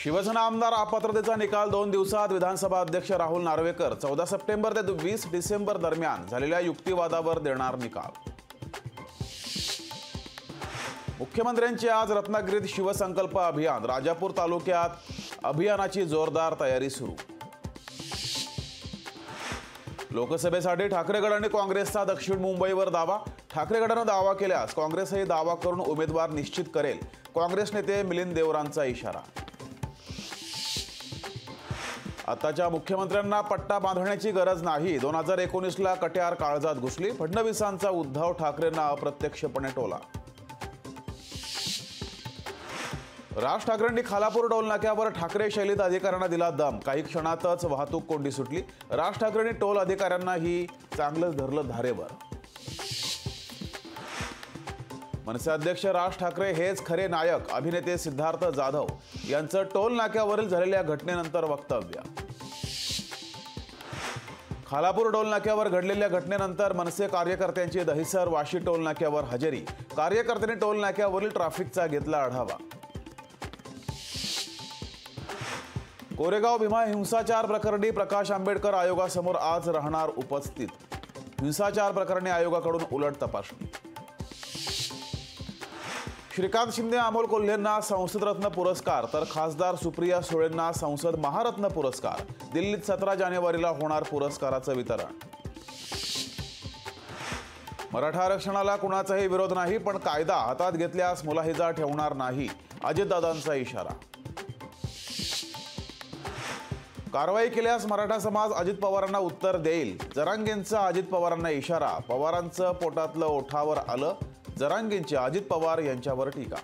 शिवसेना आमदार अपात्रतेचा निकाल 2 दिवसात विधानसभा अध्यक्ष राहुल नार्वेकर 14 सप्टेंबर ते 20 डिसेंबर दरम्यान झालेल्या युक्तिवादावर देणार निकाल। मुख्यमंत्र्यांची आज रत्नागिरीत शिवसंकल्प अभियान, राजापूर तालुक्यात अभियानाची जोरदार तयारी सुरू। लोकसभेसाठी ठाकरे गट आणि काँग्रेसचा दक्षिण मुंबईवर दावा, ठाकरे गटानं दावा केल्यास काँग्रेसही दावा करून उमेदवार निश्चित करेल, काँग्रेस नेते मिलिंद देवरांचा इशारा। आताच्या मुख्यमंत्र्यांना पट्टा बांधण्याची गरज नाही, 2019ला कट्यार काळजात घुसली, फडणवीसांचा उद्धव ठाकरेंना अप्रत्यक्षपणे टोला। राज ठाकरेंनी खालापूर टोल नाक्यावर ठाकरे शैलीत अधिकाऱ्यांना दिला दम, काही क्षणातच वाहतूक कोंडी सुटली। राज ठाकरेंनी टोल अधिकाऱ्यांनाही चांगलंच धरलं धारेवर। मनसे अध्यक्ष राज ठाकरे हेच खरे नायक, अभिनेते सिद्धार्थ जाधव यांचं टोल नाक्यावरील झालेल्या घटनेनंतर वक्तव्य। खालापूर टोल नाक्यावर घडलेल्या घटनेनंतर मनसे कार्यकर्त्यांची दहिसर वाशी टोल नाक्यावर हजेरी, कार्यकर्त्यांनी टोल नाक्यावरील ट्रॅफिकचा घेतला आढावा। कोरेगाव भीमा हिंसाचार प्रकरणी प्रकाश आंबेडकर आयोगासमोर आज राहणार उपस्थित, हिंसाचार प्रकरणी आयोगाकडून उलट तपासणी। श्रीकांत शिंदे अमोल कोल्हेंना संसद रत्न पुरस्कार तर खासदार सुप्रिया सुळेंना संसद महारत्न पुरस्कार, दिल्लीत 17 जानेवारीला होणार पुरस्काराचं वितरण। मराठा आरक्षणाला कुणाचाही विरोध नाही, पण कायदा हातात घेतल्यास मुलाहिजा ठेवणार नाही, अजितदादांचा इशारा। कारवाई केल्यास मराठा समाज अजित पवारांना उत्तर देईल, जरांगेंचा अजित पवारांना इशारा, पवारांचं पोटातलं ओठावर आलं, जरांगेंची अजित पवार यांच्यावर टीका।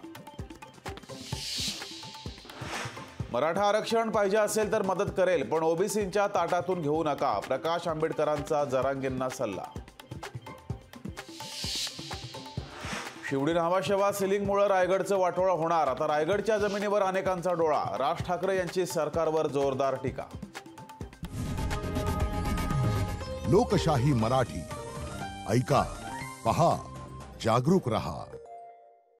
मराठा आरक्षण पाहिजे असेल तर मदत करेल, पण ओबीसींच्या ताटातून घेऊ नका, प्रकाश आंबेडकरांचा जरांगेंना सल्ला। शिवडी न्हावाशेवा सिलिंगमुळे रायगडचं वाटोळं होणार, आता रायगडच्या जमिनीवर अनेकांचा डोळा, राज ठाकरे यांची सरकारवर जोरदार टीका। लोकशाही मराठी, ऐका, पहा, जागरूक रहा।